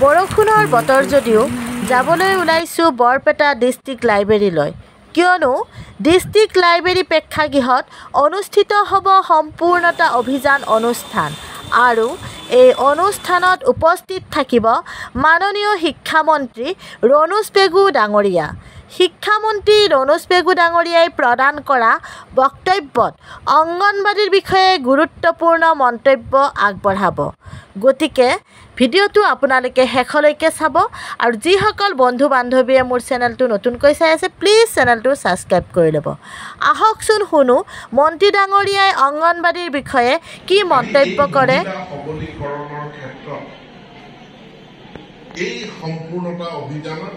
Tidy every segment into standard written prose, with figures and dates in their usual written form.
বৰষুণৰ বতৰ যদিও যাবলৈ ওলাইছোঁ বৰপেটা ডিষ্ট্ৰিক্ট লাইব্ৰেৰীলৈ, কিয়নো ডিষ্ট্ৰিক্ট লাইব্ৰেৰী প্ৰেক্ষাগৃহত অনুষ্ঠিত হ'ব সম্পূৰ্ণতা অভিযান অনুষ্ঠান আৰু এই অনুষ্ঠানত উপস্থিত থাকিব মাননীয় শিক্ষামন্ত্ৰী ৰণোজ পেগু ডাঙৰীয়া। শিক্ষামন্ত্ৰী ৰণোজ পেগু ডাঙৰীয়াই প্ৰদান কৰা বক্তব্যত অংগনবাড়ীৰ বিষয়ে গুৰুত্বপূৰ্ণ মন্তব্য আগবঢ়াব। গতিকে ভিডিঅ'টো আপোনালোকে শেষলৈকে চাব আৰু যিসকল বন্ধু বান্ধৱীয়ে মোৰ চেনেলটো নতুনকৈ চাই আছে প্লিজ চেনেলটো ছাবস্ক্ৰাইব কৰি ল'ব। আহকচোন শুনো মন্ত্ৰী ডাঙৰীয়াই অংগনবাড়ীৰ বিষয়ে কি মন্তব্য কৰে। এই সম্পূৰ্ণতা অভিযানত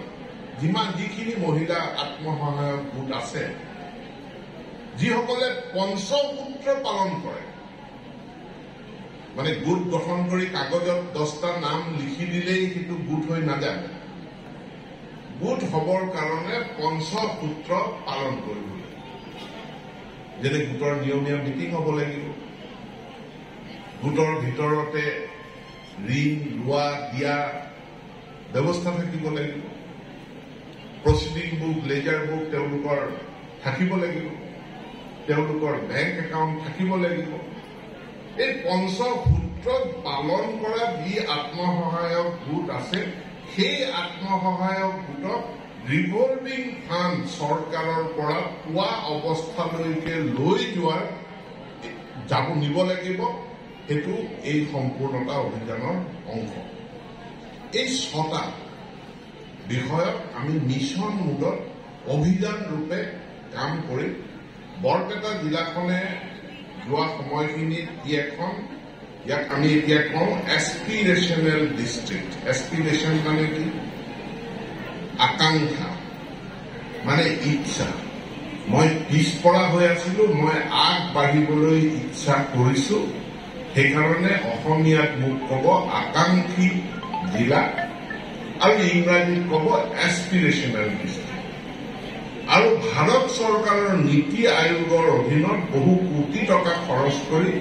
যিখিনি মহিলা আত্মসহায়ক গোট আছে, যিসকলে পঞ্চসূত্ৰ পালন কৰে, মানে গোট গঠন কৰি কাগজত 10টা নাম লিখি দিলেই সেইটো গোট হৈ নাযায়। গোট হবৰ কাৰণে পঞ্চসূত্ৰ পালন কৰিব লাগিব। যেনে গোটৰ নিয়মীয়া মিটিং হ'ব লাগিব, গোটৰ ভিতৰতে ঋণ লোৱা দিয়া ব্যৱস্থা থাকিব লাগিব, প্ৰচিডিং বুক লেজাৰ বুক তেওঁলোকৰ থাকিব লাগিব, তেওঁলোকৰ বেংক একাউণ্ট থাকিব লাগিব। এই পঞ্চসূত্ৰ পালন কৰা যি আত্মসহায়ক গোট আছে, সেই আত্মসহায়ক গোটক ৰিভলভিং ফাণ্ড চৰকাৰৰ পৰা পোৱা অৱস্থালৈকে লৈ নিব লাগিব। সেইটো এই সম্পূৰ্ণতা অভিযানৰ অংশ। এই 6টা বিষয়ক আমি মিছন মোডত অভিযান ৰূপে কাম কৰি বৰপেটা জিলাখনে যোৱা সময়খিনিত ইয়াক আমি এতিয়া কওঁ এছপিৰেশ্যনেল ডিষ্ট্ৰিক্ট। এছপিৰেশ্যন মানে কি? আকাংক্ষা, মানে ইচ্ছা। মই পিছপৰা হৈ আছিলো, মই আগবাঢ়িবলৈ ইচ্ছা কৰিছো, সেইকাৰণে অসমীয়াত মোক ক'ব আকাংক্ষী জিলা আৰু ইংৰাজীত ক'ব এছপিৰেশ্যনেল ডিষ্ট্ৰিক্ট। আৰু ভাৰত চৰকাৰৰ নীতি আয়োগৰ অধীনত বহু কোটি টকা খৰচ কৰি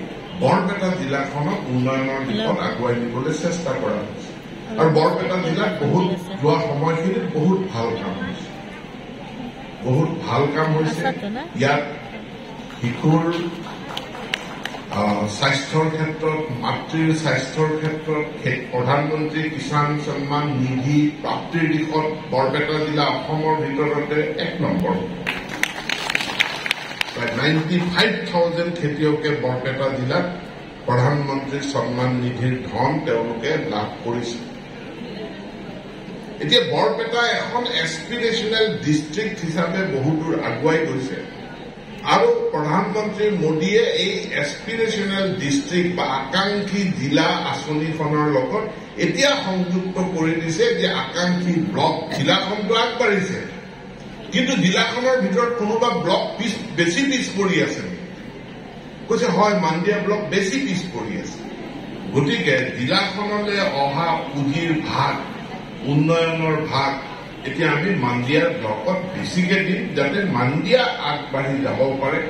বৰপেটা জিলাখনক উন্নয়নৰ দিশত আগুৱাই নিবলৈ চেষ্টা কৰা হৈছে। আৰু বৰপেটা জিলাত যোৱা সময়খিনিত বহুত ভাল কাম হৈছে। ইয়াত শিশুৰ স্বাস্থ্যৰ ক্ষেত্ৰত, মাতৃৰ স্বাস্থ্যৰ ক্ষেত্ৰত প্ৰধানমন্ত্ৰী কিষাণ সন্মান নিধি প্ৰাপ্তিৰ দিশত বৰপেটা জিলা অসমৰ ভিতৰতে 1 নম্বৰ। প্ৰায় 95,000 খেতিয়কে বৰপেটা জিলাত প্ৰধানমন্ত্ৰী সন্মান নিধিৰ ধন তেওঁলোকে লাভ কৰিছে। এতিয়া বৰপেটা এখন এছপিৰেশ্যনেল ডিষ্ট্ৰিক্ট হিচাপে বহুদূৰ আগুৱাই গৈছে আৰু প্ৰধানমন্ত্ৰী মোদীয়ে এই এছপিৰেশ্যনেল ডিষ্ট্ৰিক্ট বা আকাংক্ষী জিলা আঁচনিখনৰ লগত এতিয়া সংযুক্ত কৰি দিছে যে আকাংক্ষী ব্লক জিলাখনটো আগবাঢ়িছে, কিন্তু জিলাখনৰ ভিতৰত কোনোবা ব্লক বেছি পিছ পৰি আছে নেকি? কৈছে হয়, মাণ্ডিয়া ব্লক বেছি পিছ পৰি আছে। গতিকে জিলাখনলৈ অহা পুঁজিৰ ভাগ, উন্নয়নৰ ভাগ এতিয়া আমি মাণ্ডিয়া ব্লকত বেছিকে দিম, যাতে মাণ্ডিয়া আগবাঢ়ি যাব পাৰে,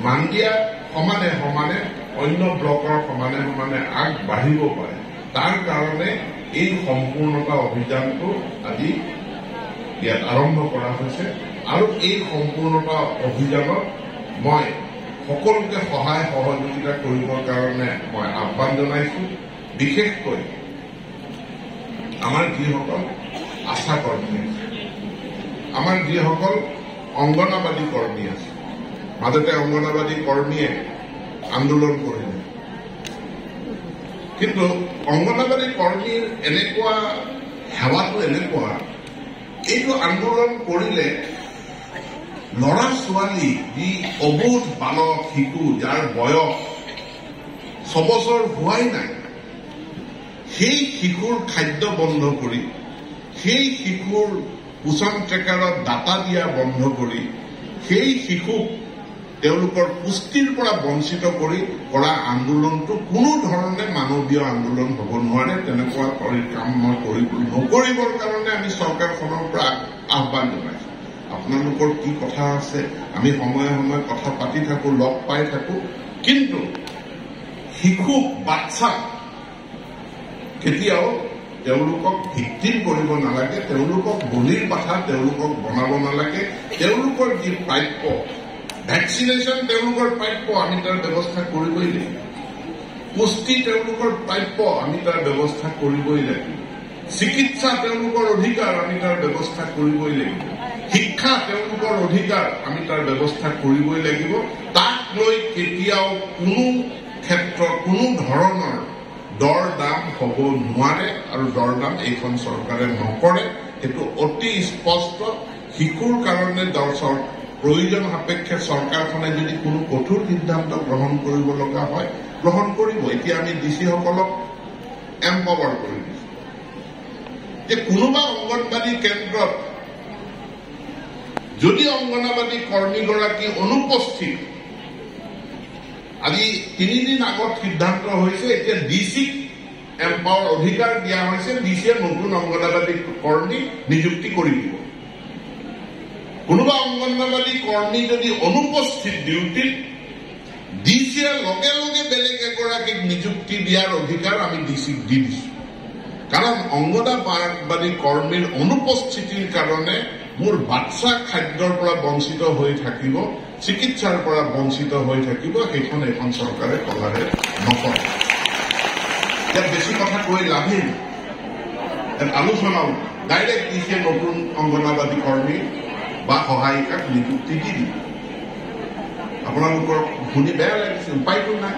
মাণ্ডিয়া সমানে সমানে অন্য ব্লকৰ সমানে সমানে আগবাঢ়িব পাৰে। তাৰ কাৰণে এই সম্পূৰ্ণতা অভিযানটো আজি ইয়াত আৰম্ভ কৰা হৈছে। আৰু এই সম্পূৰ্ণতা অভিযানত মই সকলোকে সহায় সহযোগিতা কৰিবৰ কাৰণে মই আহ্বান জনাইছো। বিশেষকৈ আমাৰ যিসকল আশা কৰ্মী আছে, আমাৰ যিসকল অংগনবাদী কৰ্মী আছে, মাজতে অংগনবাদী কৰ্মীয়ে আন্দোলন কৰিলে, কিন্তু অংগনবাদী কৰ্মীৰ এনেকুৱা সেৱাটো এনেকুৱা, এইটো আন্দোলন কৰিলে ল'ৰা ছোৱালী, যি অবোধ বালক শিশু যাৰ বয়স 6 বছৰ হোৱাই নাই, সেই শিশুৰ খাদ্য বন্ধ কৰি, সেই শিশুৰ পোষণ ট্ৰেকাৰত ডাটা দিয়া বন্ধ কৰি, সেই শিশুক তেওঁলোকৰ পুষ্টিৰ পৰা বঞ্চিত কৰি কৰা আন্দোলনটো কোনো ধৰণে মানৱীয় আন্দোলন হ'ব নোৱাৰে। তেনেকুৱা কাম মই নকৰিবৰ কাৰণে আমি চৰকাৰখনৰ পৰা আহ্বান জনাইছো। আপোনালোকৰ কি কথা আছে আমি সময়ে সময়ে কথা পাতি থাকো, লগ পাই থাকো, কিন্তু শিশুক, বাচ্চাক কেতিয়াও তেওঁলোকক ভিক্টিম কৰিব নালাগে, তেওঁলোকক বলিৰ পাঠা তেওঁলোকক বনাব নালাগে। তেওঁলোকৰ যি প্ৰাপ্য ভেকচিনেশ্যন, তেওঁলোকৰ প্ৰাপ্য আমি তাৰ ব্যৱস্থা কৰিবই লাগিব। পুষ্টি তেওঁলোকৰ প্ৰাপ্য আমি তাৰ ব্যৱস্থা কৰিবই লাগিব। চিকিৎসা তেওঁলোকৰ অধিকাৰ, আমি তাৰ ব্যৱস্থা কৰিবই লাগিব। শিক্ষা তেওঁলোকৰ অধিকাৰ, আমি তাৰ ব্যৱস্থা কৰিবই লাগিব। তাক লৈ কেতিয়াও কোনো ক্ষেত্ৰত কোনো ধৰণৰ দৰ দাম হ'ব নোৱাৰে আৰু দৰ দাম এইখন চৰকাৰে নকৰে। সেইটো অতি স্পষ্ট। শিশুৰ কাৰণে প্ৰয়োজন সাপেক্ষে চৰকাৰখনে যদি কোনো কঠোৰ সিদ্ধান্ত গ্ৰহণ কৰিব লগা হয় গ্ৰহণ কৰিব। এতিয়া আমি ডিচিসকলক এম্পাৱাৰ কৰি দিছো যে কোনোবা অংগনবাদী কেন্দ্ৰত যদি অংগনবাদী কৰ্মীগৰাকী অনুপস্থিত, আজি 3 দিন আগত সিদ্ধান্ত হৈছে, এতিয়া ডিচিক এম্পাৱাৰ অধিকাৰ দিয়া হৈছে, ডিচিয়ে নতুন অংগনবাদী কৰ্মী নিযুক্তি কৰি দিব। কোনোবা অংগনবাদী কৰ্মী যদি অনুপস্থিত ডিউটিত, ডিচিয়ে লগে লগে বেলেগ এগৰাকীক নিযুক্তি দিয়াৰ অধিকাৰ আমি ডিচিক দি দিছো। কাৰণ অংগনবাদী কৰ্মীৰ অনুপস্থিতিৰ কাৰণে মোৰ বাচ্চা খাদ্যৰ পৰা বঞ্চিত হৈ থাকিব, চিকিৎসাৰ পৰা বঞ্চিত হৈ থাকিব, সেইখন এখন চৰকাৰে কলাৰে নকৰে। ইয়াত বেছি কথা কৈ লাভেই আলোচনাও ডাইৰেক্ট ডিচিয়ে নতুন অংগনবাদী কৰ্মী বা সহায়িকাক নিযুক্তি দি দিব। আপোনালোকৰ শুনি বেয়া লাগিছে, উপায়টো নাই।